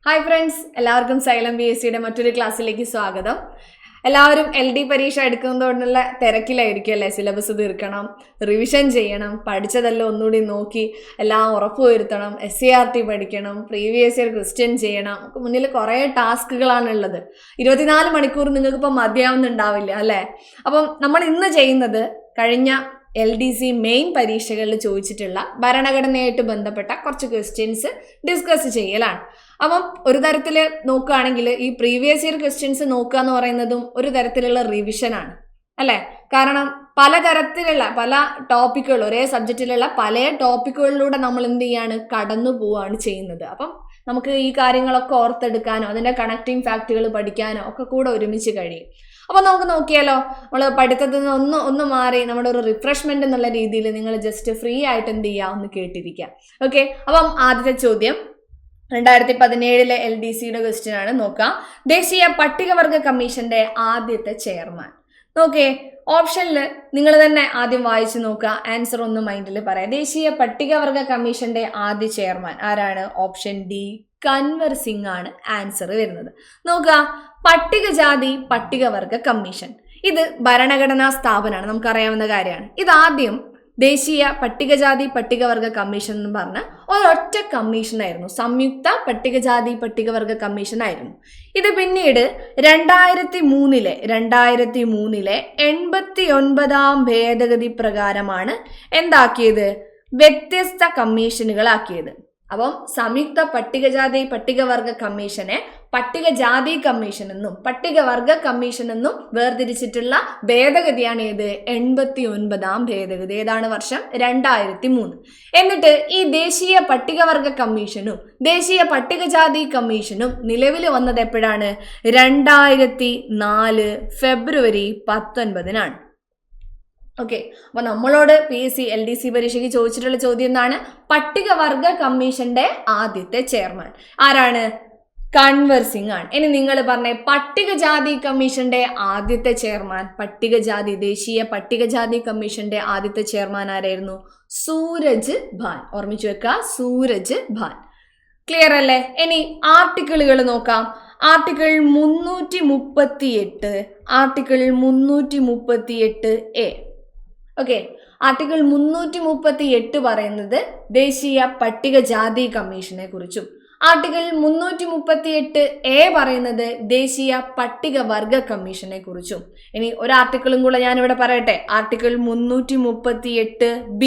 Hi friends, എല്ലാവർക്കും xylem BSc മറ്റൊരു ക്ലാസ്സിലേക്ക് സ്വാഗതം. എല്ലാവരും LD പരീക്ഷ എടുക്കുന്നതുകൊണ്ടുള്ള തിരക്കിലായിരിക്കും അല്ലേ? സിലബസ് തീർക്കണം, റിവിഷൻ ചെയ്യണം, പഠിച്ചതെല്ലാം ഒന്നുകൂടി നോക്കി എല്ലാം ഉറപ്പുവരുത്തണം, SCRT പഠിക്കണം, പ്രീവിയസ് ഇയർ ക്വസ്റ്റ്യൻ ചെയ്യണം. മുന്നിൽ കുറേ ടാസ്കുകളാണ് ഉള്ളത്. 24 മണിക്കൂർ നിങ്ങൾക്കിപ്പോൾ മതിയാവുന്നുണ്ടാവില്ല അല്ലേ? അപ്പം നമ്മൾ ഇന്ന് ചെയ്യുന്നത് കഴിഞ്ഞ LDC മെയിൻ പരീക്ഷകളിൽ ചോദിച്ചിട്ടുള്ള ഭരണഘടനയായിട്ട് ബന്ധപ്പെട്ട കുറച്ച് ക്വസ്റ്റ്യൻസ് ഡിസ്കസ് ചെയ്യലാണ്. അപ്പം ഒരു തരത്തിൽ നോക്കുകയാണെങ്കിൽ ഈ പ്രീവിയസ് ഇയർ ക്വസ്റ്റ്യൻസ് നോക്കുക എന്ന് പറയുന്നതും ഒരു തരത്തിലുള്ള റിവിഷനാണ് അല്ലേ? കാരണം പലതരത്തിലുള്ള പല ടോപ്പിക്കുകൾ, ഒരേ സബ്ജക്റ്റിലുള്ള പല ടോപ്പിക്കുകളിലൂടെ നമ്മൾ എന്ത് ചെയ്യാണ്, കടന്നു പോവുകയാണ് ചെയ്യുന്നത്. അപ്പം നമുക്ക് ഈ കാര്യങ്ങളൊക്കെ ഓർത്തെടുക്കാനോ അതിൻ്റെ കണക്റ്റിംഗ് ഫാക്റ്റുകൾ പഠിക്കാനോ ഒക്കെ കൂടെ ഒരുമിച്ച് കഴിയും. അപ്പോൾ നമുക്ക് നോക്കിയാലോ, നമ്മൾ പഠിത്തത്തിൽ നിന്ന് ഒന്ന് മാറി നമ്മുടെ ഒരു റിഫ്രഷ്മെന്റ് എന്നുള്ള രീതിയിൽ നിങ്ങൾ ജസ്റ്റ് ഫ്രീ ആയിട്ട് എന്ത് ചെയ്യുക, ഒന്ന് കേട്ടിരിക്കുക. ഓക്കെ, അപ്പം ആദ്യത്തെ ചോദ്യം 2017 LDCയുടെ ക്വസ്റ്റ്യൻ ആണ്. നോക്കാം. ദേശീയ പട്ടികവർഗ കമ്മീഷന്റെ ആദ്യത്തെ ചെയർമാൻ. നോക്കേ, ഓപ്ഷനിൽ നിങ്ങൾ തന്നെ ആദ്യം വായിച്ചു നോക്കുക, ആൻസർ ഒന്ന് മൈൻഡിൽ പറയാം. ദേശീയ പട്ടികവർഗ കമ്മീഷന്റെ ആദ്യ ചെയർമാൻ ആരാണ്? ഓപ്ഷൻ ഡി, കൻവർ സിംഗ് ആണ് ആൻസർ വരുന്നത്. നോക്കുക, പട്ടികജാതി പട്ടികവർഗ കമ്മീഷൻ ഇത് ഭരണഘടനാ സ്ഥാപനമാണ്, നമുക്കറിയാവുന്ന കാര്യമാണ്. ഇതാദ്യം ദേശീയ പട്ടികജാതി പട്ടികവർഗ കമ്മീഷൻ എന്ന് പറഞ്ഞ ഒരൊറ്റ കമ്മീഷനായിരുന്നു, സംയുക്ത പട്ടികജാതി പട്ടികവർഗ കമ്മീഷനായിരുന്നു. ഇത് പിന്നീട് 2003 89ാം ഭേദഗതി പ്രകാരമാണ് എന്താക്കിയത്, വ്യത്യസ്ത കമ്മീഷനുകളാക്കിയത്. അപ്പം സംയുക്ത പട്ടികജാതി പട്ടികവർഗ കമ്മീഷനെ പട്ടികജാതി കമ്മീഷൻ എന്നും പട്ടികവർഗ കമ്മീഷൻ എന്നും വേർതിരിച്ചിട്ടുള്ള ഭേദഗതിയാണ് ഏത്? 89ാം ഭേദഗതി. ഏതാണ് വർഷം? 2003. എന്നിട്ട് ഈ ദേശീയ പട്ടികവർഗ കമ്മീഷനും ദേശീയ പട്ടികജാതി കമ്മീഷനും നിലവിൽ വന്നത് എപ്പോഴാണ്? 2004 ഫെബ്രുവരി 19. ഓക്കെ, അപ്പൊ നമ്മളോട് PSC LDC പരീക്ഷയ്ക്ക് ചോദിച്ചിട്ടുള്ള ചോദ്യം എന്താണ്? പട്ടികവർഗ കമ്മീഷന്റെ ആദ്യത്തെ ചെയർമാൻ ആരാണ്? കൻവർ സിംഗ് ആണ്. ഇനി നിങ്ങൾ പറഞ്ഞേ, പട്ടികജാതി കമ്മീഷന്റെ ആദ്യത്തെ ചെയർമാൻ, ദേശീയ പട്ടികജാതി കമ്മീഷന്റെ ആദ്യത്തെ ചെയർമാൻ ആരായിരുന്നു? സൂരജ് ഭാൻ. ഓർമ്മിച്ചു വെക്കുക, സൂരജ് ഭാൻ. ക്ലിയർ അല്ലേ? ഇനി ആർട്ടിക്കിളുകൾ നോക്കാം. Article 338A. ഓക്കെ, ആർട്ടിക്കിൾ 338 പറയുന്നത് ദേശീയ പട്ടികജാതി കമ്മീഷനെ കുറിച്ചും ആർട്ടിക്കിൾ 338A പറയുന്നത് ദേശീയ പട്ടികവർഗ കമ്മീഷനെ കുറിച്ചും. ഇനി ഒരു ആർട്ടിക്കിളും കൂടെ ഞാനിവിടെ പറയട്ടെ. ആർട്ടിക്കിൾ 338B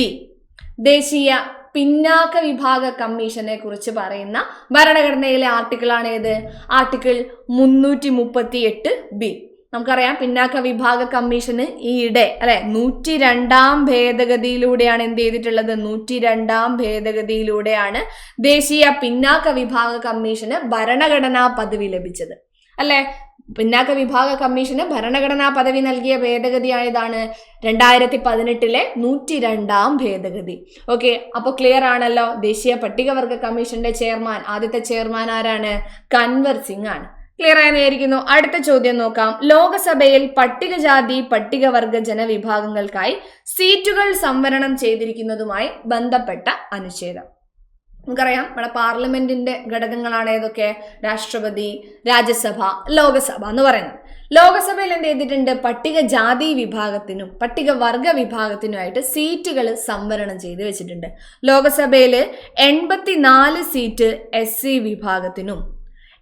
ദേശീയ പിന്നാക്ക വിഭാഗ കമ്മീഷനെ കുറിച്ച് പറയുന്ന ഭരണഘടനയിലെ ആർട്ടിക്കിളാണ് ഏത്? Article 338B. നമുക്കറിയാം, പിന്നാക്ക വിഭാഗ കമ്മീഷന് ഈയിടെ അല്ലെ 102ാം ഭേദഗതിയിലൂടെയാണ് എന്ത് ചെയ്തിട്ടുള്ളത്? 102ാം ഭേദഗതിയിലൂടെയാണ് ദേശീയ പിന്നാക്ക വിഭാഗ കമ്മീഷന് ഭരണഘടനാ പദവി ലഭിച്ചത് അല്ലെ? പിന്നാക്ക വിഭാഗ കമ്മീഷന് ഭരണഘടനാ പദവി നൽകിയ ഭേദഗതിയായതാണ് 2018 102ാം ഭേദഗതി. ഓക്കെ, അപ്പൊ ക്ലിയർ ആണല്ലോ. ദേശീയ പട്ടികവർഗ കമ്മീഷന്റെ ചെയർമാൻ, ആദ്യത്തെ ചെയർമാൻ ആരാണ്? കൻവർ സിംഗ് ആണ്. ക്ലിയർ ആയിരിക്കുന്നു. അടുത്ത ചോദ്യം നോക്കാം. ലോകസഭയിൽ പട്ടികജാതി പട്ടികവർഗ ജനവിഭാഗങ്ങൾക്കായി സീറ്റുകൾ സംവരണം ചെയ്തിരിക്കുന്നതുമായി ബന്ധപ്പെട്ട അനുച്ഛേദം. നമുക്കറിയാം, നമ്മുടെ പാർലമെന്റിന്റെ ഘടകങ്ങളാണ് ഏതൊക്കെ? രാഷ്ട്രപതി, രാജ്യസഭ, ലോകസഭ എന്ന് പറയുന്നത്. ലോകസഭയിൽ എന്ത് ചെയ്തിട്ടുണ്ട്? പട്ടികജാതി വിഭാഗത്തിനും പട്ടികവർഗ വിഭാഗത്തിനുമായിട്ട് സീറ്റുകൾ സംവരണം ചെയ്ത് വെച്ചിട്ടുണ്ട്. ലോകസഭയിൽ 84 സീറ്റ് SC വിഭാഗത്തിനും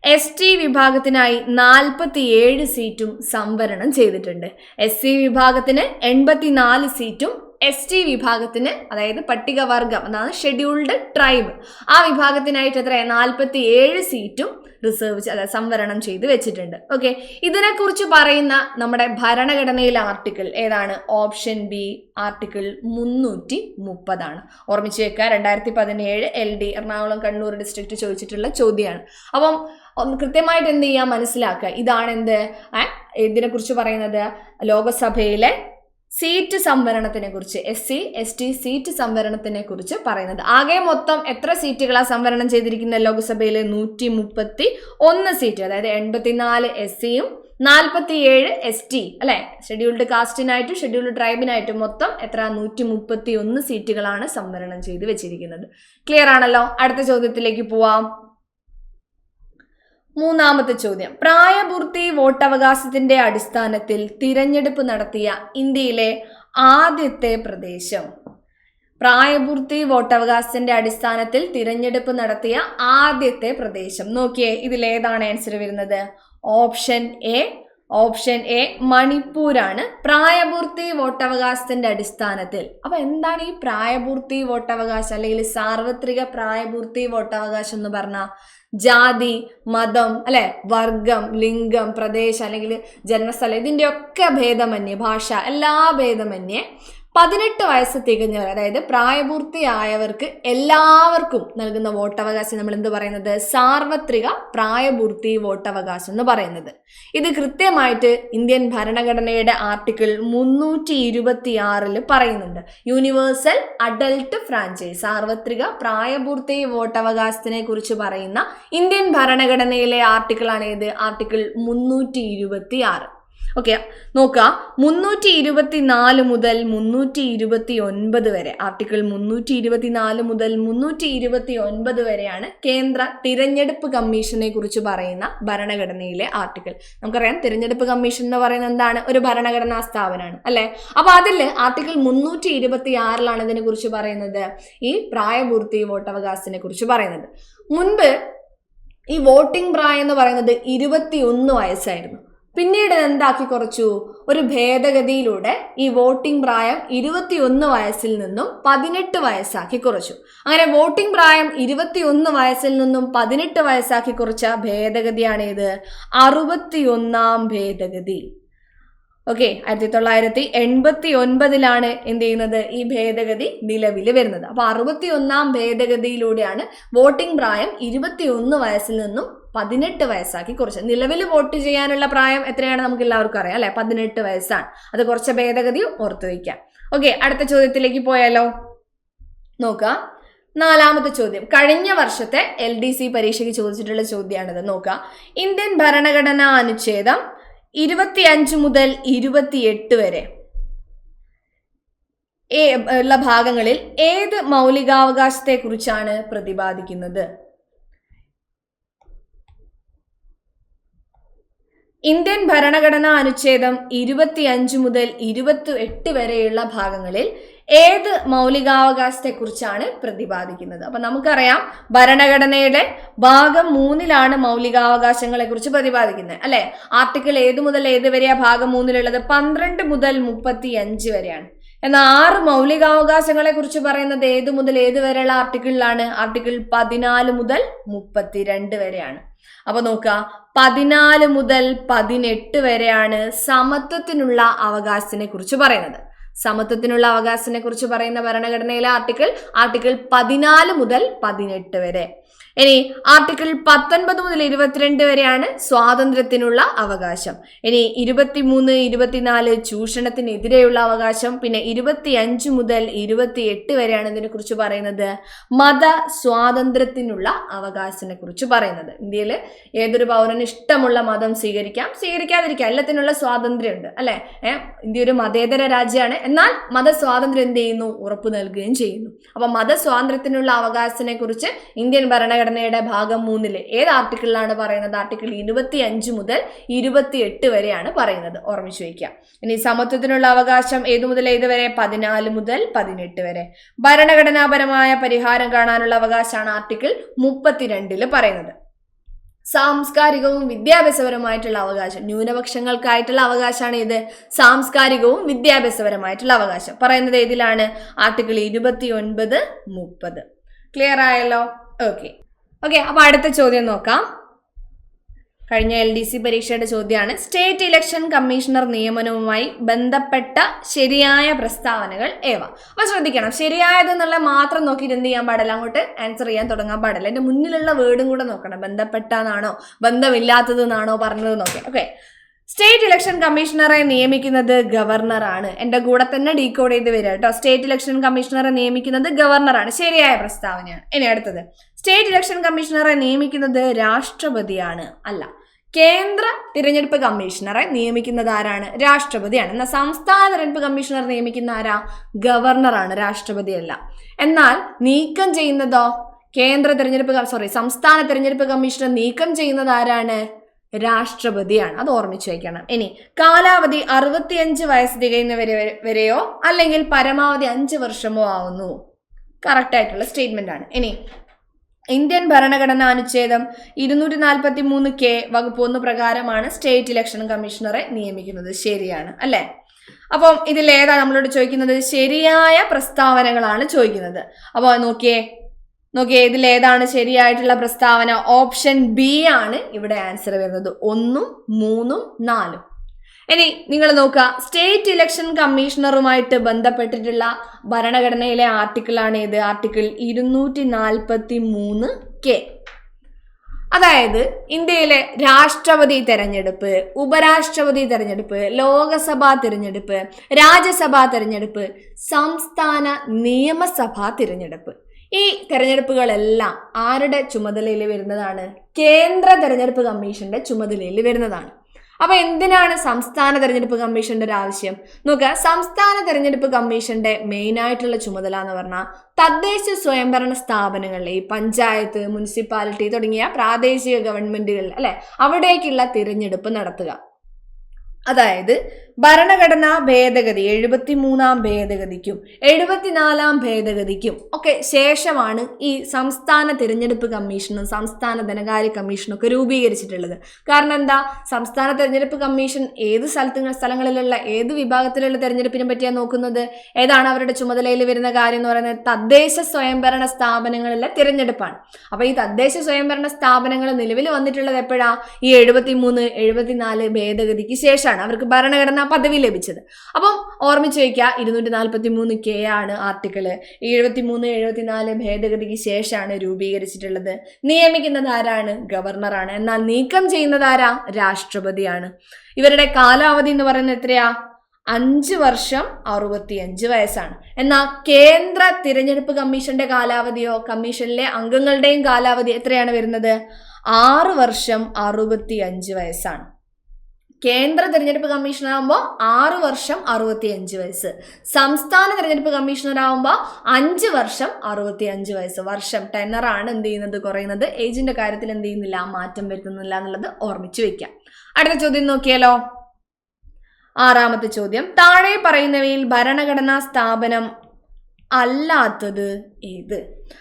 ST വിഭാഗത്തിനായി 47 സീറ്റും സംവരണം ചെയ്തിട്ടുണ്ട്. SC വിഭാഗത്തിന് 84 സീറ്റും ST വിഭാഗത്തിന്, അതായത് പട്ടികവർഗം, അതാണ് ഷെഡ്യൂൾഡ് ട്രൈബ്, ആ വിഭാഗത്തിനായിട്ട് എത്ര? 47 സീറ്റും റിസർവ് സംവരണം ചെയ്ത് വെച്ചിട്ടുണ്ട്. ഓക്കെ, ഇതിനെക്കുറിച്ച് പറയുന്ന നമ്മുടെ ഭരണഘടനയിലെ ആർട്ടിക്കിൾ ഏതാണ്? ഓപ്ഷൻ ബി, ആർട്ടിക്കിൾ 330 ആണ്. ഓർമ്മിച്ച് വെക്കുക, 2017 LD എറണാകുളം കണ്ണൂർ ഡിസ്ട്രിക്ട് ചോദിച്ചിട്ടുള്ള ചോദ്യമാണ്. അപ്പം കൃത്യമായിട്ട് എന്ത് ചെയ്യാൻ മനസ്സിലാക്കുക. ഇതാണ് എന്ത് ഇതിനെക്കുറിച്ച് പറയുന്നത്? ലോകസഭയിലെ സീറ്റ് സംവരണത്തിനെ കുറിച്ച്, SC ST സീറ്റ് സംവരണത്തിനെ കുറിച്ച് പറയുന്നത്. ആകെ മൊത്തം എത്ര സീറ്റുകളാണ് സംവരണം ചെയ്തിരിക്കുന്നത് ലോകസഭയിൽ? 131 സീറ്റ്, അതായത് 84 SCയും 47 ST അല്ലെ? ഷെഡ്യൂൾഡ് കാസ്റ്റിനായിട്ടും ഷെഡ്യൂൾഡ് ട്രൈബിനായിട്ടും മൊത്തം എത്ര? 131 സീറ്റുകളാണ് സംവരണം ചെയ്ത് വെച്ചിരിക്കുന്നത്. ക്ലിയർ ആണല്ലോ? അടുത്ത ചോദ്യത്തിലേക്ക് പോവാം. മൂന്നാമത്തെ ചോദ്യം, പ്രായപൂർത്തി വോട്ടവകാശത്തിന്റെ അടിസ്ഥാനത്തിൽ തിരഞ്ഞെടുപ്പ് നടത്തിയ ഇന്ത്യയിലെ ആദ്യത്തെ പ്രദേശം. പ്രായപൂർത്തി വോട്ടവകാശത്തിന്റെ അടിസ്ഥാനത്തിൽ തിരഞ്ഞെടുപ്പ് നടത്തിയ ആദ്യത്തെ പ്രദേശം. നോക്കിയേ, ഇതിലേതാണ് ആൻസർ വരുന്നത്? ഓപ്ഷൻ എ മണിപ്പൂരാണ് പ്രായപൂർത്തി വോട്ടവകാശത്തിന്റെ അടിസ്ഥാനത്തിൽ. അപ്പൊ എന്താണ് ഈ പ്രായപൂർത്തി വോട്ടവകാശം അല്ലെങ്കിൽ സാർവത്രിക പ്രായപൂർത്തി വോട്ടവകാശം എന്ന് പറഞ്ഞാൽ? ജാതി, മതം, അല്ലെ, വർഗം, ലിംഗം, പ്രദേശം അല്ലെങ്കിൽ ജന്മസ്ഥലം ഇതിന്റെ ഒക്കെ ഭേദമന്യേ, ഭാഷ എല്ലാ ഭേദമന്യേ 18 വയസ്സ് തികഞ്ഞവർ, അതായത് പ്രായപൂർത്തിയായവർക്ക് എല്ലാവർക്കും നൽകുന്ന വോട്ടവകാശം നമ്മൾ എന്ത് പറയുന്നത്? സാർവത്രിക പ്രായപൂർത്തി വോട്ടവകാശം എന്ന് പറയുന്നത്. ഇത് കൃത്യമായിട്ട് ഇന്ത്യൻ ഭരണഘടനയുടെ ആർട്ടിക്കിൾ 326 പറയുന്നുണ്ട്. യൂണിവേഴ്സൽ അഡൽട്ട് ഫ്രാഞ്ചൈസ്, സാർവത്രിക പ്രായപൂർത്തി വോട്ടവകാശത്തിനെ കുറിച്ച് പറയുന്ന ഇന്ത്യൻ ഭരണഘടനയിലെ ആർട്ടിക്കിളാണ് ഏത്? ആർട്ടിക്കിൾ 326. ഓക്കെ, നോക്കുക, 324 മുതൽ 329 വരെ, ആർട്ടിക്കിൾ 324 മുതൽ 329 വരെയാണ് കേന്ദ്ര തിരഞ്ഞെടുപ്പ് കമ്മീഷനെ കുറിച്ച് പറയുന്ന ഭരണഘടനയിലെ ആർട്ടിക്കിൾ. നമുക്കറിയാം തിരഞ്ഞെടുപ്പ് കമ്മീഷൻ എന്ന് പറയുന്നത് എന്താണ്? ഒരു ഭരണഘടനാ സ്ഥാപനമാണ്, അല്ലെ? അപ്പൊ അതിൽ ആർട്ടിക്കിൾ 326 ഇതിനെ കുറിച്ച് പറയുന്നത്, ഈ പ്രായപൂർത്തി വോട്ടവകാശത്തിനെ കുറിച്ച് പറയുന്നത്. മുൻപ് ഈ വോട്ടിംഗ് പ്രായം എന്ന് പറയുന്നത് 21 വയസ്സായിരുന്നു. പിന്നീട് എന്താക്കി കുറച്ചു? ഒരു ഭേദഗതിയിലൂടെ ഈ വോട്ടിംഗ് പ്രായം 21 വയസ്സിൽ നിന്നും 18 വയസ്സാക്കി കുറച്ചു. അങ്ങനെ വോട്ടിംഗ് പ്രായം 21 വയസ്സിൽ നിന്നും 18 വയസ്സാക്കി കുറച്ച ഭേദഗതിയാണ് ഇത്? 61-ാം ഭേദഗതി. ഓക്കെ, 1989 എന്ത് ചെയ്യുന്നത്? ഈ ഭേദഗതി നിലവിൽ വരുന്നത്. അപ്പൊ 61-ാം ഭേദഗതിയിലൂടെയാണ് വോട്ടിംഗ് പ്രായം 21 വയസ്സിൽ നിന്നും 18 വയസ്സാക്കി കുറച്ചത്. നിലവിൽ വോട്ട് ചെയ്യാനുള്ള പ്രായം എത്രയാണ് നമുക്ക് എല്ലാവർക്കും അറിയാം, അല്ലെ? 18 വയസ്സാണ്. അത് കുറച്ച ഭേദഗതി ഓർത്തു വയ്ക്കാം. ഓക്കെ, അടുത്ത ചോദ്യത്തിലേക്ക് പോയാലോ? നോക്കാം, 4ാമത്തെ ചോദ്യം. കഴിഞ്ഞ വർഷത്തെ LDC പരീക്ഷയ്ക്ക് ചോദിച്ചിട്ടുള്ള ചോദ്യമാണിത്. നോക്കാം, ഇന്ത്യൻ ഭരണഘടനാ അനുച്ഛേദം 25 മുതൽ 28 വരെ ഉള്ള ഭാഗങ്ങളിൽ ഏത് മൗലികാവകാശത്തെ കുറിച്ചാണ് പ്രതിപാദിക്കുന്നത്? ഇന്ത്യൻ ഭരണഘടനാ അനുച്ഛേദം 25 മുതൽ 28 വരെയുള്ള ഭാഗങ്ങളിൽ ഏത് മൗലികാവകാശത്തെ കുറിച്ചാണ് പ്രതിപാദിക്കുന്നത്? അപ്പൊ നമുക്കറിയാം ഭരണഘടനയുടെ ഭാഗം 3 മൗലികാവകാശങ്ങളെ കുറിച്ച് പ്രതിപാദിക്കുന്നത്, അല്ലെ? ആർട്ടിക്കിൾ ഏത് മുതൽ ഏത് വരെയാ ഭാഗം 3 12 മുതൽ 35 വരെയാണ്. എന്നാൽ 6 മൗലികാവകാശങ്ങളെ കുറിച്ച് പറയുന്നത് ഏത് മുതൽ ഏത് വരെയുള്ള ആർട്ടിക്കിളിലാണ്? ആർട്ടിക്കിൾ 14 മുതൽ 32 വരെയാണ്. അപ്പൊ നോക്കുക, 14 മുതൽ 18 വരെയാണ് സമത്വത്തിനുള്ള അവകാശത്തിനെ കുറിച്ച് പറയുന്നത്. സമത്വത്തിനുള്ള അവകാശത്തിനെ കുറിച്ച് പറയുന്ന ഭരണഘടനയിലെ ആർട്ടിക്കിൾ 14 മുതൽ 18 വരെ. ഇനി ആർട്ടിക്കിൾ 19 മുതൽ 22 വരെയാണ് സ്വാതന്ത്ര്യത്തിനുള്ള അവകാശം. ഇനി 23, 24 ചൂഷണത്തിനെതിരെയുള്ള അവകാശം. പിന്നെ 25 മുതൽ 28 വരെയാണ് ഇതിനെ കുറിച്ച് പറയുന്നത് മത സ്വാതന്ത്ര്യത്തിനുള്ള അവകാശത്തിനെ കുറിച്ച് പറയുന്നത്. ഇന്ത്യയിൽ ഏതൊരു പൗരന് ഇഷ്ടമുള്ള മതം സ്വീകരിക്കാം, സ്വീകരിക്കാതിരിക്കാം, എല്ലാത്തിനുള്ള സ്വാതന്ത്ര്യമുണ്ട്, അല്ലെ? ഇന്ത്യ ഒരു മതേതര രാജ്യമാണ്. എന്നാൽ മതസ്വാതന്ത്ര്യം എന്ത് ചെയ്യുന്നു? ഉറപ്പു നൽകുകയും ചെയ്യുന്നു. അപ്പൊ മതസ്വാതന്ത്ര്യത്തിനുള്ള അവകാശത്തിനെ കുറിച്ച് ഇന്ത്യൻ ഭരണഘടനയുടെ ഭാഗം 3 ഏത് ആർട്ടിക്കിളിലാണ് പറയുന്നത്? ആർട്ടിക്കിൾ 25 മുതൽ 28 വരെയാണ് പറയുന്നത്. ഓർമ്മിച്ചു വയ്ക്കുക. ഇനി സമത്വത്തിനുള്ള അവകാശം ഏതു മുതൽ ഏത് വരെ? 14 മുതൽ 18 വരെ. ഭരണഘടനാപരമായ പരിഹാരം കാണാനുള്ള അവകാശമാണ് ആർട്ടിക്കിൾ 32 പറയുന്നത്. സാംസ്കാരികവും വിദ്യാഭ്യാസപരമായിട്ടുള്ള അവകാശം, ന്യൂനപക്ഷങ്ങൾക്കായിട്ടുള്ള അവകാശമാണ് ഇത്. സാംസ്കാരികവും വിദ്യാഭ്യാസപരമായിട്ടുള്ള അവകാശം പറയുന്നത് ഏതിലാണ്? ആർട്ടിക്കിൾ 29, 30. ക്ലിയർ ആയല്ലോ? ഓക്കെ. അപ്പൊ അടുത്ത ചോദ്യം നോക്കാം. കഴിഞ്ഞ LDC പരീക്ഷയുടെ ചോദ്യമാണ്. സ്റ്റേറ്റ് ഇലക്ഷൻ കമ്മീഷണർ നിയമനവുമായി ബന്ധപ്പെട്ട ശരിയായ പ്രസ്താവനകൾ ഏവ? അപ്പൊ ശ്രദ്ധിക്കണം, ശരിയായത് എന്നുള്ള മാത്രം നോക്കിയിട്ട് എന്ത് ചെയ്യാൻ പാടില്ല, അങ്ങോട്ട് ആൻസർ ചെയ്യാൻ തുടങ്ങാൻ പാടില്ല. എന്റെ മുന്നിലുള്ള വേർഡും കൂടെ നോക്കണം. ബന്ധപ്പെട്ടതാണോ ബന്ധമില്ലാത്തതെന്നാണോ പറഞ്ഞത് നോക്കാം. ഓക്കെ, സ്റ്റേറ്റ് ഇലക്ഷൻ കമ്മീഷണറെ നിയമിക്കുന്നത് ഗവർണറാണ്. എന്റെ കൂടെ തന്നെ ഡീകോഡ് ചെയ്ത് വരിക കേട്ടോ. സ്റ്റേറ്റ് ഇലക്ഷൻ കമ്മീഷണറെ നിയമിക്കുന്നത് ഗവർണറാണ്. ശരിയായ പ്രസ്താവനയാണ്. ഇനി അടുത്തത്, സ്റ്റേറ്റ് ഇലക്ഷൻ കമ്മീഷണറെ നിയമിക്കുന്നത് രാഷ്ട്രപതിയാണ്. അല്ല, കേന്ദ്ര തിരഞ്ഞെടുപ്പ് കമ്മീഷണറെ നിയമിക്കുന്നത് ആരാണ്? രാഷ്ട്രപതിയാണ്. എന്നാൽ സംസ്ഥാന തിരഞ്ഞെടുപ്പ് കമ്മീഷണർ നിയമിക്കുന്ന ആരാ? ഗവർണറാണ്, രാഷ്ട്രപതിയല്ല. എന്നാൽ നീക്കം ചെയ്യുന്നതോ സംസ്ഥാന തെരഞ്ഞെടുപ്പ് കമ്മീഷനെ നീക്കം ചെയ്യുന്നത് ആരാണ്? രാഷ്ട്രപതിയാണ്. അത് ഓർമ്മിച്ചു വയ്ക്കണം. ഇനി കാലാവധി 65 വയസ്സ് തികയുന്നവരെയോ അല്ലെങ്കിൽ പരമാവധി 5 വർഷമോ ആവുന്നു. കറക്റ്റ് ആയിട്ടുള്ള സ്റ്റേറ്റ്മെന്റ് ആണ്. ഇനി ഇന്ത്യൻ ഭരണഘടനാ അനുച്ഛേദം 243K വകുപ്പ് 1 പ്രകാരമാണ് സ്റ്റേറ്റ് ഇലക്ഷൻ കമ്മീഷണറെ നിയമിക്കുന്നത്. ശരിയാണ് അല്ലെ? അപ്പം ഇതിൽ ഏതാ നമ്മളോട് ചോദിക്കുന്നത്? ശരിയായ പ്രസ്താവനകളാണ് ചോദിക്കുന്നത്. അപ്പോൾ നോക്കിയേ ഇതിൽ ഏതാണ് ശരിയായിട്ടുള്ള പ്രസ്താവന? ഓപ്ഷൻ ബി ആണ് ഇവിടെ ആൻസർ വരുന്നത്. 1, 3, 4. ഇനി നിങ്ങൾ നോക്കുക, സ്റ്റേറ്റ് ഇലക്ഷൻ കമ്മീഷണറുമായിട്ട് ബന്ധപ്പെട്ടിട്ടുള്ള ഭരണഘടനയിലെ ആർട്ടിക്കിൾ ആണ് ഇത്. Article 243K. അതായത് ഇന്ത്യയിലെ രാഷ്ട്രപതി തെരഞ്ഞെടുപ്പ്, ഉപരാഷ്ട്രപതി തെരഞ്ഞെടുപ്പ്, ലോകസഭാ തെരഞ്ഞെടുപ്പ്, രാജ്യസഭാ തെരഞ്ഞെടുപ്പ്, സംസ്ഥാന നിയമസഭാ തിരഞ്ഞെടുപ്പ്, ഈ തെരഞ്ഞെടുപ്പുകളെല്ലാം ആരുടെ ചുമതലയിൽ വരുന്നതാണ്? കേന്ദ്ര തെരഞ്ഞെടുപ്പ് കമ്മീഷന്റെ ചുമതലയിൽ വരുന്നതാണ്. അപ്പൊ എന്തിനാണ് സംസ്ഥാന തെരഞ്ഞെടുപ്പ് കമ്മീഷന്റെ ഒരു ആവശ്യം? നോക്കുക, സംസ്ഥാന തെരഞ്ഞെടുപ്പ് കമ്മീഷന്റെ മെയിൻ ആയിട്ടുള്ള ചുമതല എന്ന് പറഞ്ഞാൽ തദ്ദേശ സ്വയംഭരണ സ്ഥാപനങ്ങളിലെ ഈ പഞ്ചായത്ത്, മുനിസിപ്പാലിറ്റി തുടങ്ങിയ പ്രാദേശിക ഗവൺമെന്റുകളിൽ അവിടേക്കുള്ള തിരഞ്ഞെടുപ്പ് നടത്തുക. അതായത് ഭരണഘടനാ ഭേദഗതി 73-ാം ഭേദഗതിക്കും 74-ാം ഭേദഗതിക്കും ഒക്കെ ശേഷമാണ് ഈ സംസ്ഥാന തിരഞ്ഞെടുപ്പ് കമ്മീഷനും സംസ്ഥാന ധനകാര്യ കമ്മീഷനും ഒക്കെ രൂപീകരിച്ചിട്ടുള്ളത്. കാരണം എന്താ? സംസ്ഥാന തിരഞ്ഞെടുപ്പ് കമ്മീഷൻ ഏത് സ്ഥലങ്ങളിലുള്ള ഏത് വിഭാഗത്തിലുള്ള തെരഞ്ഞെടുപ്പിനെ പറ്റിയാണ് നോക്കുന്നത്? ഏതാണ് അവരുടെ ചുമതലയിൽ വരുന്ന കാര്യം എന്ന് പറയുന്നത്? തദ്ദേശ സ്വയംഭരണ സ്ഥാപനങ്ങളിലെ തിരഞ്ഞെടുപ്പാണ്. അപ്പൊ ഈ തദ്ദേശ സ്വയംഭരണ സ്ഥാപനങ്ങൾ നിലവിൽ വന്നിട്ടുള്ളത് എപ്പോഴാ? ഈ 73, 74 ഭേദഗതിക്ക് ശേഷമാണ് അവർക്ക് ഭരണഘടന പദവി ലഭിച്ചത്. അപ്പം ഓർമ്മിച്ചു വയ്ക്കുക, 243K ആണ് ആർട്ടിക്കിള്. 73, 74 ഭേദഗതിക്ക് ശേഷമാണ് രൂപീകരിച്ചിട്ടുള്ളത്. നിയമിക്കുന്നത് ആരാണ്? ഗവർണറാണ്. എന്നാൽ നീക്കം ചെയ്യുന്നത് ആരാ? രാഷ്ട്രപതിയാണ്. ഇവരുടെ കാലാവധി എന്ന് പറയുന്നത് എത്രയാ? 5 വർഷം 65 വയസ്സാണ്. എന്നാൽ കേന്ദ്ര തിരഞ്ഞെടുപ്പ് കമ്മീഷന്റെ കാലാവധിയോ കമ്മീഷനിലെ അംഗങ്ങളുടെയും കാലാവധി എത്രയാണ് വരുന്നത്? 6 വർഷം 65 വയസ്സാണ്. കേന്ദ്ര തിരഞ്ഞെടുപ്പ് കമ്മീഷണറാകുമ്പോൾ 6 വർഷം 65 വയസ്സ്. സംസ്ഥാന തിരഞ്ഞെടുപ്പ് കമ്മീഷണറാകുമ്പോൾ 5 വർഷം 65 വയസ്സ്. വർഷം ടെന്നറാണ് എന്ത് ചെയ്യുന്നത്? കുറയുന്നത്. ഏജിന്റെ കാര്യത്തിൽ എന്ത് ചെയ്യുന്നില്ല? മാറ്റം വരുത്തുന്നില്ല എന്നുള്ളത് ഓർമ്മിച്ചു വെക്കാം. അടുത്ത ചോദ്യം നോക്കിയാലോ. 6ാമത്തെ ചോദ്യം, താഴെ പറയുന്നവയിൽ ഭരണഘടനാ സ്ഥാപനം അല്ലാത്തത് ഏത്?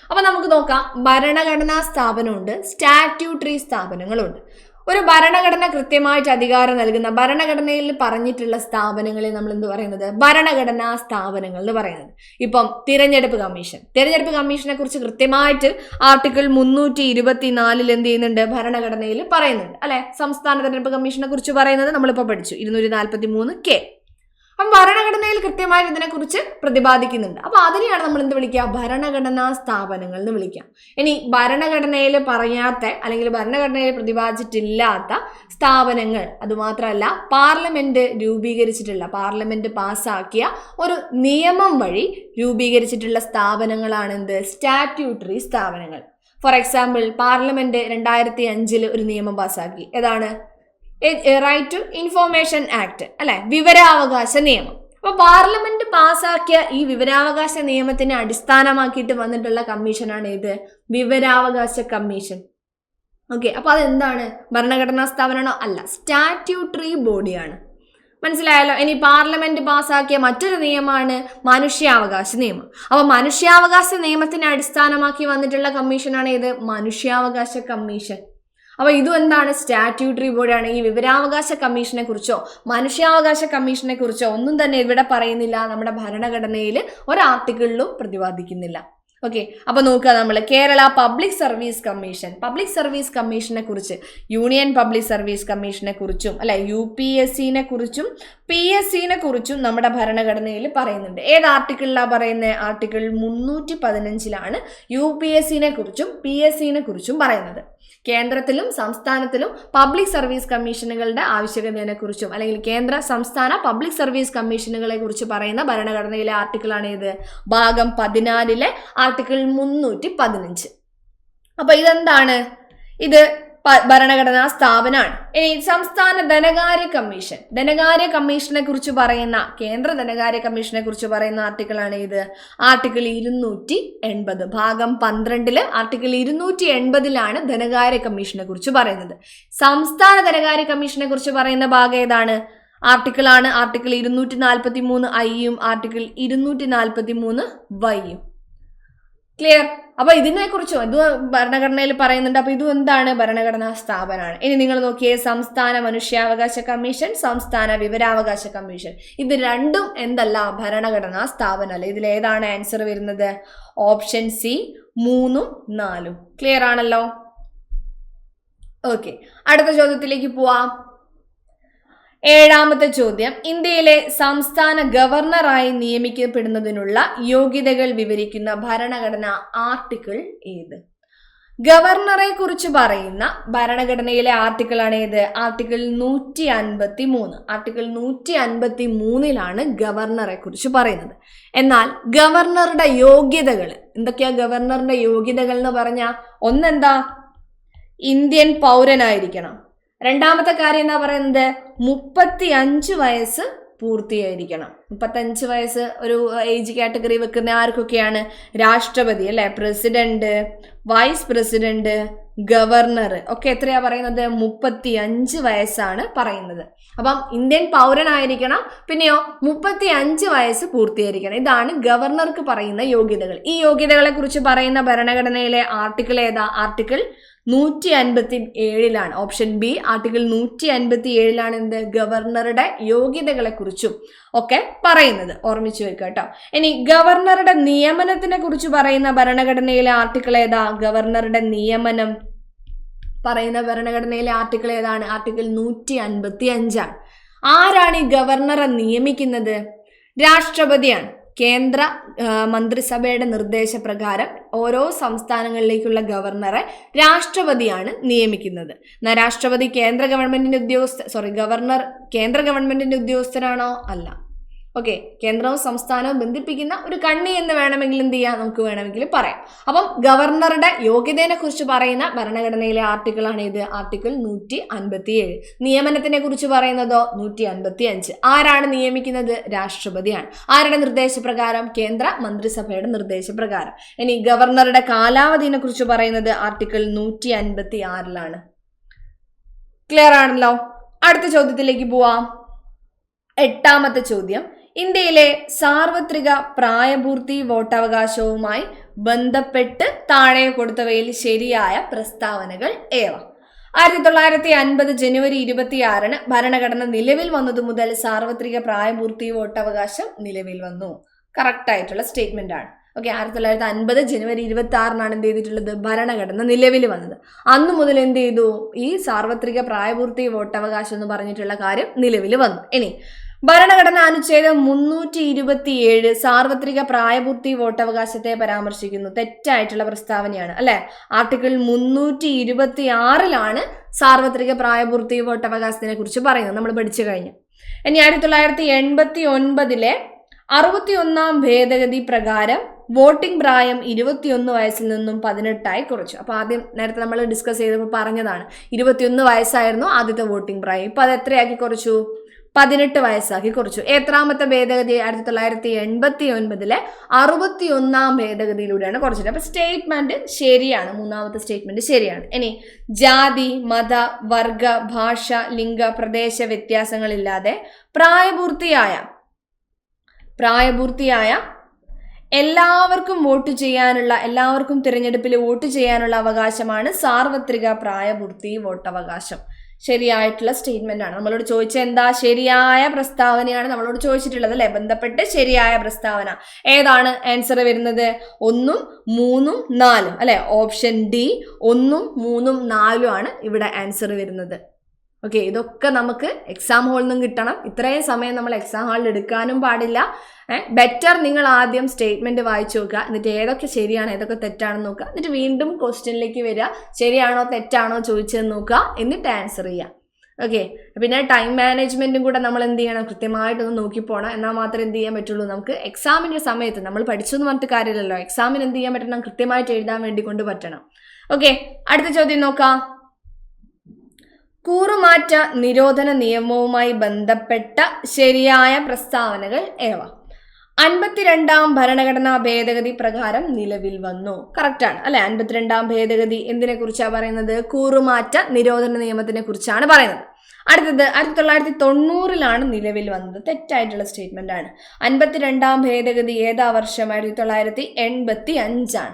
അപ്പൊ നമുക്ക് നോക്കാം. ഭരണഘടനാ സ്ഥാപനമുണ്ട്, സ്റ്റാറ്റ്യൂട്ടറി സ്ഥാപനങ്ങളുണ്ട്. ഒരു ഭരണഘടന കൃത്യമായിട്ട് അധികാരം നൽകുന്ന ഭരണഘടനയിൽ പറഞ്ഞിട്ടുള്ള സ്ഥാപനങ്ങളെ നമ്മൾ എന്ത് പറയുന്നത്? ഭരണഘടനാ സ്ഥാപനങ്ങൾ എന്ന് പറയുന്നത്. ഇപ്പം തിരഞ്ഞെടുപ്പ് കമ്മീഷനെ കുറിച്ച് കൃത്യമായിട്ട് ആർട്ടിക്കിൾ 324 എന്ത് ചെയ്യുന്നുണ്ട്? ഭരണഘടനയിൽ പറയുന്നുണ്ട് അല്ലെ? സംസ്ഥാന തിരഞ്ഞെടുപ്പ് കമ്മീഷനെ കുറിച്ച് പറയുന്നത് നമ്മളിപ്പോൾ പഠിച്ചു, 243K. അപ്പം ഭരണഘടനയിൽ കൃത്യമായിട്ട് ഇതിനെക്കുറിച്ച് പ്രതിപാദിക്കുന്നുണ്ട്. അപ്പൊ അതിനെയാണ് നമ്മൾ എന്ത് വിളിക്കുക? ഭരണഘടനാ സ്ഥാപനങ്ങൾ എന്ന് വിളിക്കാം. ഇനി ഭരണഘടനയിൽ പറയാത്ത അല്ലെങ്കിൽ ഭരണഘടനയിൽ പ്രതിപാദിച്ചിട്ടില്ലാത്ത സ്ഥാപനങ്ങൾ, അതുമാത്രമല്ല പാർലമെന്റ് രൂപീകരിച്ചിട്ടുള്ള, പാർലമെന്റ് പാസ്സാക്കിയ ഒരു നിയമം വഴി രൂപീകരിച്ചിട്ടുള്ള സ്ഥാപനങ്ങളാണ് എന്ത്? സ്റ്റാറ്റ്യൂട്ടറി സ്ഥാപനങ്ങൾ. ഫോർ എക്സാമ്പിൾ, പാർലമെന്റ് 2005 ഒരു നിയമം പാസ്സാക്കി. ഏതാണ്? റൈറ്റ് ടു ഇൻഫോർമേഷൻ ആക്ട് അല്ലെ? വിവരാവകാശ നിയമം. അപ്പൊ പാർലമെന്റ് പാസ്സാക്കിയ ഈ വിവരാവകാശ നിയമത്തിനെ അടിസ്ഥാനമാക്കിയിട്ട് വന്നിട്ടുള്ള കമ്മീഷനാണ് ഇത്? വിവരാവകാശ കമ്മീഷൻ. ഓക്കെ, അപ്പൊ അതെന്താണ്? ഭരണഘടനാ സ്ഥാപനമാണോ? അല്ല, സ്റ്റാറ്റ്യൂട്ടറി ബോഡിയാണ്. മനസ്സിലായല്ലോ. ഇനി പാർലമെന്റ് പാസ്സാക്കിയ മറ്റൊരു നിയമമാണ് മനുഷ്യാവകാശ നിയമം. അപ്പൊ മനുഷ്യാവകാശ നിയമത്തിനെ അടിസ്ഥാനമാക്കി വന്നിട്ടുള്ള കമ്മീഷനാണ് ഇത്? മനുഷ്യാവകാശ കമ്മീഷൻ. അപ്പൊ ഇതും എന്താണ്? സ്റ്റാറ്റ്യൂട്ടറി ബോഡിയാണ്. ഈ വിവരാവകാശ കമ്മീഷനെ കുറിച്ചോ മനുഷ്യാവകാശ കമ്മീഷനെ കുറിച്ചോ ഒന്നും തന്നെ ഇവിടെ പറയുന്നില്ല. നമ്മുടെ ഭരണഘടനയിൽ ഒരു ആർട്ടിക്കിളിലും പ്രതിപാദിക്കുന്നില്ല. ഓക്കെ, അപ്പൊ നോക്കുക, നമ്മൾ കേരള പബ്ലിക് സർവീസ് കമ്മീഷനെ കുറിച്ച്, യൂണിയൻ പബ്ലിക് സർവീസ് കമ്മീഷനെ കുറിച്ചും UPSC-നെ കുറിച്ചും PSC-നെ കുറിച്ചും നമ്മുടെ ഭരണഘടനയിൽ പറയുന്നുണ്ട്. ഏത് ആർട്ടിക്കിളിലാണ് പറയുന്നത്? ആർട്ടിക്കിൾ 315 UPSC-നെ കുറിച്ചും PSC-നെ കുറിച്ചും പറയുന്നത്. കേന്ദ്രത്തിലും സംസ്ഥാനത്തിലും പബ്ലിക് സർവീസ് കമ്മീഷനുകളുടെ ആവശ്യകതയെ കുറിച്ചും അല്ലെങ്കിൽ കേന്ദ്ര സംസ്ഥാന പബ്ലിക് സർവീസ് കമ്മീഷനുകളെ കുറിച്ച് പറയുന്ന ഭരണഘടനയിലെ ആർട്ടിക്കിളാണ് ഇത്? ഭാഗം 14 ആർട്ടിക്കിൾ 315. അപ്പൊ ഇതെന്താണ്? ഇത് ഭരണഘടനാ സ്ഥാപനമാണ്. ഇനി സംസ്ഥാന ധനകാര്യ കമ്മീഷനെ കുറിച്ച് പറയുന്ന കേന്ദ്ര ധനകാര്യ കമ്മീഷനെ കുറിച്ച് പറയുന്ന ആർട്ടിക്കിളാണ് ഇത് ആർട്ടിക്കിൾ 280. ഭാഗം 12 ആർട്ടിക്കിൾ 280 ധനകാര്യ കമ്മീഷനെ കുറിച്ച് പറയുന്നത്. സംസ്ഥാന ധനകാര്യ കമ്മീഷനെ കുറിച്ച് പറയുന്ന ഭാഗം ഏതാണ്? Article 243 article 243 clear? അപ്പൊ ഇതിനെ കുറിച്ചും ഇത് ഭരണഘടനയിൽ പറയുന്നുണ്ട്. അപ്പൊ ഇതും എന്താണ്? ഭരണഘടനാ സ്ഥാപനമാണ്. ഇനി നിങ്ങൾ നോക്കിയേ, സംസ്ഥാന മനുഷ്യാവകാശ കമ്മീഷൻ, സംസ്ഥാന വിവരാവകാശ കമ്മീഷൻ, ഇത് രണ്ടും എന്തല്ല? ഭരണഘടനാ സ്ഥാപനമല്ല. ഇതിൽ ഏതാണ് ആൻസർ വരുന്നത്? ഓപ്ഷൻ സി 3ഉം 4ഉം. ക്ലിയർ ആണല്ലോ? ഓക്കെ, അടുത്ത ചോദ്യത്തിലേക്ക് പോവാം. 7ാമത്തെ ചോദ്യം, ഇന്ത്യയിലെ സംസ്ഥാന ഗവർണറായി നിയമിക്കപ്പെടുന്നതിനുള്ള യോഗ്യതകൾ വിവരിക്കുന്ന ഭരണഘടന ആർട്ടിക്കിൾ ഏത്? ഗവർണറെ കുറിച്ച് പറയുന്ന ഭരണഘടനയിലെ ആർട്ടിക്കിളാണ് ഏത്? ആർട്ടിക്കിൾ 153. ആർട്ടിക്കിൾ 153 ഗവർണറെ കുറിച്ച് പറയുന്നത്. എന്നാൽ ഗവർണറുടെ യോഗ്യതകൾ എന്തൊക്കെയാ? ഗവർണറുടെ യോഗ്യതകൾ എന്ന് പറഞ്ഞാൽ ഒന്നെന്താ? ഇന്ത്യൻ പൗരനായിരിക്കണം. രണ്ടാമത്തെ കാര്യം എന്താ പറയുന്നത്? 35 വയസ്സ് പൂർത്തിയായിരിക്കണം. 35 വയസ്സ് ഒരു ഏജ് കാറ്റഗറി വെക്കുന്ന ആർക്കൊക്കെയാണ്? രാഷ്ട്രപതി അല്ലെ, പ്രസിഡന്റ്, വൈസ് പ്രസിഡന്റ്, ഗവർണർ ഒക്കെ എത്രയാ പറയുന്നത്? 35 വയസ്സാണ് പറയുന്നത്. അപ്പം ഇന്ത്യൻ പൗരനായിരിക്കണം, പിന്നെയോ 35 വയസ്സ് പൂർത്തിയായിരിക്കണം. ഇതാണ് ഗവർണർക്ക് പറയുന്ന യോഗ്യതകൾ. ഈ യോഗ്യതകളെ കുറിച്ച് പറയുന്ന ഭരണഘടനയിലെ ആർട്ടിക്കിൾ ഏതാ? ആർട്ടിക്കിൾ 157. ഓപ്ഷൻ ബി ആർട്ടിക്കിൾ 157 എന്ത്? ഗവർണറുടെ യോഗ്യതകളെ കുറിച്ചും ഒക്കെ പറയുന്നത്. ഓർമ്മിച്ചു വെക്കുക കേട്ടോ. ഇനി ഗവർണറുടെ നിയമനത്തിനെ കുറിച്ച് പറയുന്ന ഭരണഘടനയിലെ ആർട്ടിക്കിൾ ഏതാ? ഗവർണറുടെ നിയമനം പറയുന്ന ഭരണഘടനയിലെ ആർട്ടിക്കിൾ ഏതാണ്? ആർട്ടിക്കിൾ 155. ആരാണ് ഈ ഗവർണറെ നിയമിക്കുന്നത്? രാഷ്ട്രപതിയാണ്. കേന്ദ്ര മന്ത്രിസഭയുടെ നിർദ്ദേശപ്രകാരം ഓരോ സംസ്ഥാനങ്ങളിലേക്കുള്ള ഗവർണറെ രാഷ്ട്രപതിയാണ് നിയമിക്കുന്നത്. രാഷ്ട്രപതി കേന്ദ്ര ഗവൺമെന്റിന്റെ ഗവർണർ കേന്ദ്ര ഗവൺമെന്റിന്റെ ഉദ്യോഗസ്ഥരാണോ? അല്ല. ഓക്കെ, കേന്ദ്രവും സംസ്ഥാനവും ബന്ധിപ്പിക്കുന്ന ഒരു കണ്ണി എന്ന് വേണമെങ്കിൽ എന്ത് ചെയ്യാം? നമുക്ക് വേണമെങ്കിൽ പറയാം. അപ്പം ഗവർണറുടെ യോഗ്യതയെ കുറിച്ച് പറയുന്ന ഭരണഘടനയിലെ ആർട്ടിക്കിളാണ് ഇത് ആർട്ടിക്കിൾ 157. നിയമനത്തിനെ കുറിച്ച് പറയുന്നതോ 155. ആരാണ് നിയമിക്കുന്നത്? രാഷ്ട്രപതിയാണ്. ആരുടെ നിർദ്ദേശപ്രകാരം? കേന്ദ്ര മന്ത്രിസഭയുടെ നിർദ്ദേശപ്രകാരം. ഇനി ഗവർണറുടെ കാലാവധിയെ കുറിച്ച് പറയുന്നത് ആർട്ടിക്കിൾ 156. ക്ലിയർ ആണല്ലോ? അടുത്ത ചോദ്യത്തിലേക്ക് പോവാം. 8ാമത്തെ ചോദ്യം, ഇന്ത്യയിലെ സാർവത്രിക പ്രായപൂർത്തി വോട്ടവകാശവുമായി ബന്ധപ്പെട്ട് താഴെ കൊടുത്തവയിൽ ശരിയായ പ്രസ്താവനകൾ ഏവ? 1950 ജനുവരി 26 ഭരണഘടന നിലവിൽ വന്നതു മുതൽ സാർവത്രിക പ്രായപൂർത്തി വോട്ടവകാശം നിലവിൽ വന്നു. കറക്റ്റ് ആയിട്ടുള്ള സ്റ്റേറ്റ്മെന്റ് ആണ്. ഓക്കെ, 1950 ജനുവരി 26 എന്ത് ചെയ്തിട്ടുള്ളത്? ഭരണഘടന നിലവിൽ വന്നത്. അന്നു മുതൽ എന്ത് ചെയ്തു? ഈ സാർവത്രിക പ്രായപൂർത്തി വോട്ടവകാശം എന്ന് പറഞ്ഞിട്ടുള്ള കാര്യം നിലവിൽ വന്നു. ഇനി ഭരണഘടന അനുച്ഛേദം 327 സാർവത്രിക പ്രായപൂർത്തി വോട്ടവകാശത്തെ പരാമർശിക്കുന്നു. തെറ്റായിട്ടുള്ള പ്രസ്താവനയാണ് അല്ലെ. ആർട്ടിക്കിൾ 326 സാർവത്രിക പ്രായപൂർത്തി വോട്ടവകാശത്തിനെ കുറിച്ച് പറയുന്നത്. നമ്മൾ പഠിച്ചു കഴിഞ്ഞു. ഇനി 1989 61ാം ഭേദഗതി പ്രകാരം വോട്ടിംഗ് പ്രായം 21 വയസ്സിൽ നിന്നും 18 കുറച്ചു. അപ്പൊ ആദ്യം നേരത്തെ നമ്മൾ ഡിസ്കസ് ചെയ്തപ്പോൾ പറഞ്ഞതാണ് 21 വയസ്സായിരുന്നു ആദ്യത്തെ വോട്ടിംഗ് പ്രായം. ഇപ്പൊ അത് എത്രയാക്കി കുറച്ചു? 18 വയസ്സാക്കി കുറച്ചു. എത്രാമത്തെ ഭേദഗതി? 1989 61ാം ഭേദഗതിയിലൂടെയാണ് കുറച്ചത്. അപ്പൊ സ്റ്റേറ്റ്മെന്റ് ശരിയാണ്. 3ാമത്തെ സ്റ്റേറ്റ്മെന്റ് ശരിയാണ്. ഇനി ജാതി, മത, വർഗ, ഭാഷ, ലിംഗ, പ്രദേശ വ്യത്യാസങ്ങളില്ലാതെ പ്രായപൂർത്തിയായ എല്ലാവർക്കും എല്ലാവർക്കും തിരഞ്ഞെടുപ്പിൽ വോട്ട് ചെയ്യാനുള്ള അവകാശമാണ് സാർവത്രിക പ്രായപൂർത്തി വോട്ടവകാശം. ശരിയായിട്ടുള്ള സ്റ്റേറ്റ്മെന്റ് ആണ്. നമ്മളോട് ചോദിച്ച എന്താ? ശരിയായ പ്രസ്താവനയാണ് നമ്മളോട് ചോദിച്ചിട്ടുള്ളത് അല്ലെ. ബന്ധപ്പെട്ട് ശരിയായ പ്രസ്താവന ഏതാണ്? ആൻസർ വരുന്നത് 1, 3, 4 അല്ലെ. ഓപ്ഷൻ ഡി 1, 3, 4 ആണ് ഇവിടെ ആൻസർ വരുന്നത്. ഓക്കെ, ഇതൊക്കെ നമുക്ക് എക്സാം ഹാളിൽ നിന്നും കിട്ടണം. ഇത്രയും സമയം നമ്മൾ എക്സാം ഹാളിൽ എടുക്കാനും പാടില്ല. ബെറ്റർ നിങ്ങൾ ആദ്യം സ്റ്റേറ്റ്മെന്റ് വായിച്ചു നോക്കുക, എന്നിട്ട് ഏതൊക്കെ ശരിയാണ് ഏതൊക്കെ തെറ്റാണെന്ന് നോക്കുക, എന്നിട്ട് വീണ്ടും ക്വസ്റ്റ്യനിലേക്ക് വരിക. ശരിയാണോ തെറ്റാണോ ചോദിച്ചതെന്ന് നോക്കുക, എന്നിട്ട് ആൻസർ ചെയ്യുക. ഓക്കെ, പിന്നെ ടൈം മാനേജ്മെന്റും കൂടെ നമ്മൾ എന്ത് ചെയ്യണം? കൃത്യമായിട്ടൊന്ന് നോക്കിപ്പോണം. എന്നാൽ മാത്രമേ എന്ത് ചെയ്യാൻ പറ്റുള്ളൂ? നമുക്ക് എക്സാമിന്റെ സമയത്ത് നമ്മൾ പഠിച്ചു എന്ന് പറഞ്ഞിട്ട് കാര്യമില്ലല്ലോ. എക്സാമിന് എന്ത് ചെയ്യാൻ പറ്റണം? കൃത്യമായിട്ട് എഴുതാൻ വേണ്ടി കൊണ്ട് പറ്റണം. ഓക്കെ, അടുത്ത ചോദ്യം നോക്കാം. കൂറുമാറ്റ നിരോധന നിയമവുമായി ബന്ധപ്പെട്ട ശരിയായ പ്രസ്താവനകൾ ഏവ? 52ാം ഭരണഘടനാ ഭേദഗതി പ്രകാരം നിലവിൽ വന്നു. കറക്റ്റാണ് അല്ലെ? 52ാം ഭേദഗതി എന്തിനെ കുറിച്ചാണ് പറയുന്നത്? കൂറുമാറ്റ നിരോധന നിയമത്തിനെ കുറിച്ചാണ് പറയുന്നത്. അടുത്തത് 1990 നിലവിൽ വന്നത്. തെറ്റായിട്ടുള്ള സ്റ്റേറ്റ്മെന്റ് ആണ്. 52ാം ഭേദഗതി ഏതാ വർഷം? 1985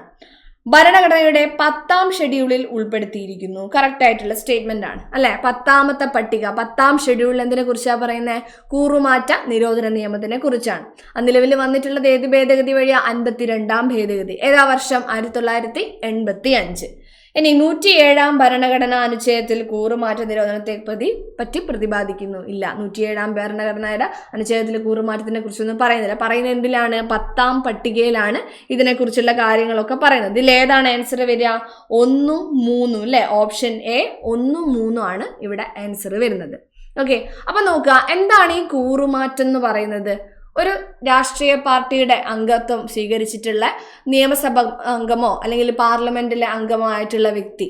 ഭരണഘടനയുടെ 10ാം ഷെഡ്യൂളിൽ ഉൾപ്പെടുത്തിയിരിക്കുന്നു. കറക്റ്റ് ആയിട്ടുള്ള സ്റ്റേറ്റ്മെന്റ് ആണ് അല്ലെ? 10ാമത്തെ പട്ടിക 10ാം ഷെഡ്യൂളിൽ എന്തിനെ കുറിച്ചാണ് പറയുന്നത്? കൂറുമാറ്റ നിരോധന നിയമത്തിനെ കുറിച്ചാണ്. നിലവിൽ വന്നിട്ടുള്ളത് ഏത് ഭേദഗതി വഴിയാ? 52ാം ഭേദഗതി. ഏതാ വർഷം? 1985. ഇനി 107ാം ഭരണഘടനാ അനുച്ഛേദത്തിൽ കൂറുമാറ്റ നിരോധനത്തെ പറ്റി പ്രതിപാദിക്കുന്നു. ഇല്ല, 107ാം ഭരണഘടനയുടെ അനുച്ഛേദത്തിൽ കൂറുമാറ്റത്തിനെ കുറിച്ചൊന്നും പറയുന്നില്ല. പറയുന്നത് എന്തിലാണ്? 10ാം പട്ടികയിലാണ് ഇതിനെക്കുറിച്ചുള്ള കാര്യങ്ങളൊക്കെ പറയുന്നത്. ഇതിൽ ഏതാണ് ആൻസർ വരിക? 1, 3 അല്ലെ? ഓപ്ഷൻ എ 1, 3 ആണ് ഇവിടെ ആൻസർ വരുന്നത്. ഓക്കെ, അപ്പൊ നോക്കുക, എന്താണ് ഈ കൂറുമാറ്റം എന്ന് പറയുന്നത്? ഒരു രാഷ്ട്രീയ പാർട്ടിയുടെ അംഗത്വം സ്വീകരിച്ചിട്ടുള്ള നിയമസഭ അംഗമോ അല്ലെങ്കിൽ പാർലമെന്റിലെ അംഗമോ ആയിട്ടുള്ള വ്യക്തി,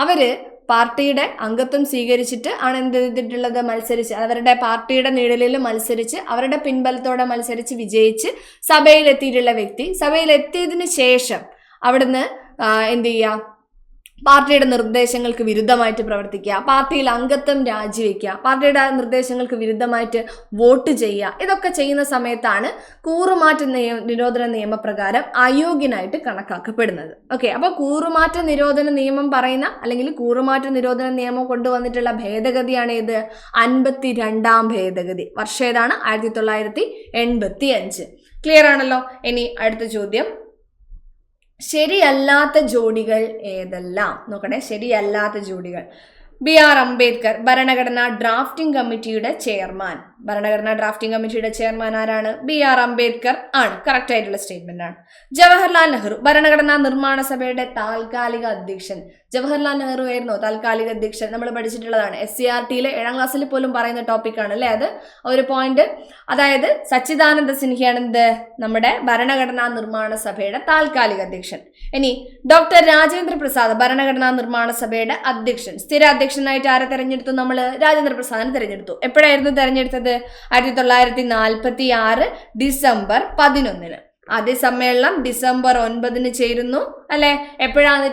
അവര് പാർട്ടിയുടെ അംഗത്വം സ്വീകരിച്ചിട്ട് ആണ് എന്ത് ചെയ്തിട്ടുള്ളത്? മത്സരിച്ച് അവരുടെ പാർട്ടിയുടെ നിഴലിൽ മത്സരിച്ച് അവരുടെ പിൻബലത്തോടെ മത്സരിച്ച് വിജയിച്ച് സഭയിലെത്തിയിട്ടുള്ള വ്യക്തി, സഭയിലെത്തിയതിന് ശേഷം അവിടുന്ന് എന്ത് ചെയ്യുക? പാർട്ടിയുടെ നിർദ്ദേശങ്ങൾക്ക് വിരുദ്ധമായിട്ട് പ്രവർത്തിക്കുക, പാർട്ടിയിൽ അംഗത്വം രാജിവെക്കുക, പാർട്ടിയുടെ നിർദ്ദേശങ്ങൾക്ക് വിരുദ്ധമായിട്ട് വോട്ട് ചെയ്യുക. ഇതൊക്കെ ചെയ്യുന്ന സമയത്താണ് കൂറുമാറ്റ നിരോധന നിയമപ്രകാരം അയോഗ്യനായിട്ട് കണക്കാക്കപ്പെടുന്നത്. ഓക്കെ, അപ്പൊ കൂറുമാറ്റ നിരോധന നിയമം പറയുന്ന അല്ലെങ്കിൽ കൂറുമാറ്റ നിരോധന നിയമം കൊണ്ടുവന്നിട്ടുള്ള ഭേദഗതിയാണ് ഇത് 52ാം ഭേദഗതി. വർഷം ഏതാണ്? 1985. ക്ലിയർ ആണല്ലോ? ഇനി അടുത്ത ചോദ്യം, ശരിയല്ലാത്ത ജോഡികൾ ഏതെല്ലാം? നോക്കണേ, ശരിയല്ലാത്ത ജോഡികൾ. BR അംബേദ്കർ ഭരണഘടനാ ഡ്രാഫ്റ്റിംഗ് കമ്മിറ്റിയുടെ ചെയർമാൻ. ഭരണഘടനാ ഡ്രാഫ്റ്റിംഗ് കമ്മിറ്റിയുടെ ചെയർമാൻ ആരാണ്? BR അംബേദ്കർ ആണ്. കറക്റ്റ് ആയിട്ടുള്ള സ്റ്റേറ്റ്മെന്റ് ആണ്. ജവഹർലാൽ നെഹ്റു ഭരണഘടനാ നിർമ്മാണ സഭയുടെ താൽക്കാലിക അധ്യക്ഷൻ. ജവഹർലാൽ നെഹ്റു ആയിരുന്നു താൽക്കാലിക അധ്യക്ഷൻ. നമ്മൾ പഠിച്ചിട്ടുള്ളതാണ്. SCRTയിലെ 7ാം ക്ലാസ്സിൽ പോലും പറയുന്ന ടോപ്പിക്കാണ് അല്ലെ അത് ഒരു പോയിന്റ്. അതായത് സച്ചിദാനന്ദ സിൻഹയാണ് എന്ത്? നമ്മുടെ ഭരണഘടനാ നിർമ്മാണ സഭയുടെ താൽക്കാലിക അധ്യക്ഷൻ. ഇനി ഡോക്ടർ രാജേന്ദ്ര പ്രസാദ് ഭരണഘടനാ നിർമ്മാണ സഭയുടെ അധ്യക്ഷൻ. സ്ഥിര അധ്യക്ഷനായിട്ട് ആരെ തെരഞ്ഞെടുത്തു? നമ്മൾ രാജേന്ദ്ര പ്രസാദിനെ തെരഞ്ഞെടുത്തു. എപ്പോഴായിരുന്നു തെരഞ്ഞെടുത്തത്? 1946 ഡിസംബർ 11. ആദ്യ സമ്മേളനം ഡിസംബർ 9 ചേരുന്നു അല്ലെ? എപ്പോഴാണ്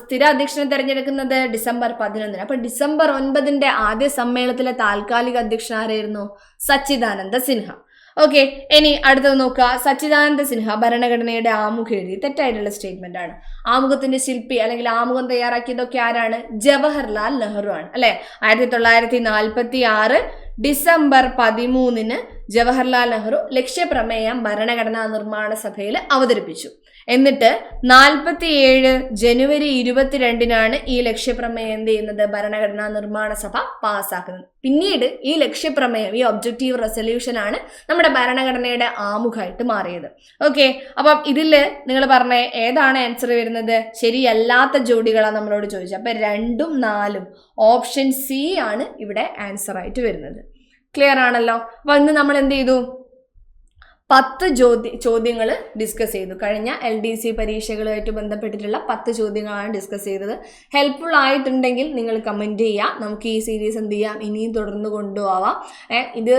സ്ഥിര അധ്യക്ഷനെ തെരഞ്ഞെടുക്കുന്നത്? ഡിസംബർ 11. അപ്പൊ ഡിസംബർ 9 ആദ്യ സമ്മേളനത്തിലെ താൽക്കാലിക അധ്യക്ഷൻ ആരായിരുന്നു? സച്ചിദാനന്ദ സിൻഹ. ഓക്കെ, ഇനി അടുത്തത് നോക്കുക. സച്ചിദാനന്ദ സിൻഹ ഭരണഘടനയുടെ ആമുഖം എഴുതി. തെറ്റായിട്ടുള്ള സ്റ്റേറ്റ്മെന്റ് ആണ്. ആമുഖത്തിന്റെ ശില്പി അല്ലെങ്കിൽ ആമുഖം തയ്യാറാക്കിയതൊക്കെ ആരാണ്? ജവഹർലാൽ നെഹ്റു ആണ് അല്ലെ? 1946 ഡിസംബർ 13 ജവഹർലാൽ നെഹ്റു ലക്ഷ്യപ്രമേയം ഭരണഘടനാ നിർമ്മാണ സഭയിൽ അവതരിപ്പിച്ചു. എന്നിട്ട് 47 ജനുവരി 22 ഈ ലക്ഷ്യപ്രമേയം എന്ത് ചെയ്യുന്നത്? ഭരണഘടനാ നിർമ്മാണ സഭ പാസ്സാക്കുന്നത്. പിന്നീട് ഈ ലക്ഷ്യപ്രമേയം, ഈ ഒബ്ജക്റ്റീവ് റെസൊല്യൂഷൻ ആണ് നമ്മുടെ ഭരണഘടനയുടെ ആമുഖമായിട്ട് മാറിയത്. ഓക്കെ, അപ്പം ഇതില് നിങ്ങൾ പറഞ്ഞ ഏതാണ് ആൻസർ വരുന്നത്? ശരിയല്ലാത്ത ജോഡികളാണ് നമ്മളോട് ചോദിച്ചത്. അപ്പൊ 2ഉം 4ഉം ഓപ്ഷൻ സി ആണ് ഇവിടെ ആൻസർ ആയിട്ട് വരുന്നത്. ക്ലിയർ ആണല്ലോ? അപ്പൊ ഇന്ന് നമ്മൾ എന്ത് ചെയ്തു? 10 ചോദ്യങ്ങൾ ഡിസ്കസ് ചെയ്തു. കഴിഞ്ഞ LDC പരീക്ഷകളുമായിട്ട് ബന്ധപ്പെട്ടിട്ടുള്ള 10 ചോദ്യങ്ങളാണ് ഡിസ്കസ് ചെയ്തത്. ഹെൽപ്ഫുൾ ആയിട്ടുണ്ടെങ്കിൽ നിങ്ങൾ കമൻറ്റ് ചെയ്യുക. നമുക്ക് ഈ സീരീസ് എന്ത് ചെയ്യാം? ഇനിയും തുടർന്ന് കൊണ്ടുപോവാം. ഇത്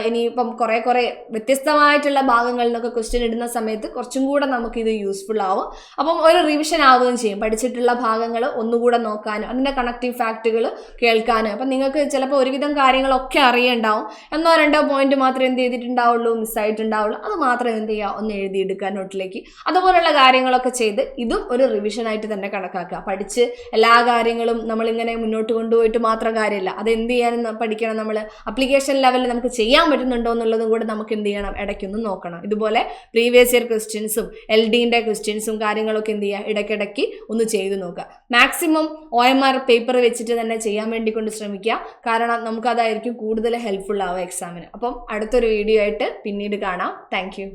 ഇനിയിപ്പം കുറേ വ്യത്യസ്തമായിട്ടുള്ള ഭാഗങ്ങളിൽ നിന്നൊക്കെ ക്വസ്റ്റ്യൻ ഇടുന്ന സമയത്ത് കുറച്ചും കൂടെ നമുക്കിത് യൂസ്ഫുൾ ആവും. അപ്പം ഒരു റിവിഷൻ ആവുകയും ചെയ്യും. പഠിച്ചിട്ടുള്ള ഭാഗങ്ങൾ ഒന്നുകൂടെ നോക്കാനും അതിൻ്റെ കണക്റ്റീവ് ഫാക്റ്റുകൾ കേൾക്കാനും. അപ്പം നിങ്ങൾക്ക് ചിലപ്പോൾ ഒരുവിധം കാര്യങ്ങളൊക്കെ അറിയണ്ടാവും. 1-2 പോയിന്റ് മാത്രമേ എന്ത് ചെയ്തിട്ടുണ്ടാവുള്ളൂ? മിസ്സായിട്ടുണ്ടാവുള്ളൂ. അത് മാത്രം എന്ത് ചെയ്യുക? ഒന്ന് എഴുതിയെടുക്കുക നോട്ടിലേക്ക്. അതുപോലുള്ള കാര്യങ്ങളൊക്കെ ചെയ്ത് ഇതും ഒരു റിവിഷനായിട്ട് തന്നെ കണക്കാക്കുക. പഠിച്ച് എല്ലാ കാര്യങ്ങളും നമ്മളിങ്ങനെ മുന്നോട്ട് കൊണ്ടുപോയിട്ട് മാത്രം കാര്യമില്ല. അത് എന്ത് ചെയ്യാനും പഠിക്കണം. നമ്മൾ അപ്ലിക്കേഷൻ ലെവലിൽ നമുക്ക് ചെയ്യാൻ പറ്റുന്നുണ്ടോ എന്നുള്ളതും കൂടെ നമുക്ക് എന്ത് ചെയ്യണം? ഇടയ്ക്കൊന്ന് നോക്കണം. ഇതുപോലെ പ്രീവിയസ് ഇയർ ക്വസ്റ്റ്യൻസും LDന്റെ ക്വസ്റ്റ്യൻസും കാര്യങ്ങളൊക്കെ എന്ത് ചെയ്യുക? ഇടയ്ക്കിടയ്ക്ക് ഒന്ന് ചെയ്ത് നോക്കുക. മാക്സിമം OMR പേപ്പർ വെച്ചിട്ട് തന്നെ ചെയ്യാൻ വേണ്ടി കൊണ്ട് ശ്രമിക്കുക. കാരണം നമുക്കതായിരിക്കും കൂടുതൽ ഹെൽപ്ഫുൾ ആവുക എക്സാമിന്. അപ്പം അടുത്തൊരു വീഡിയോ ആയിട്ട് പിന്നീട് കാണാം. Thank you.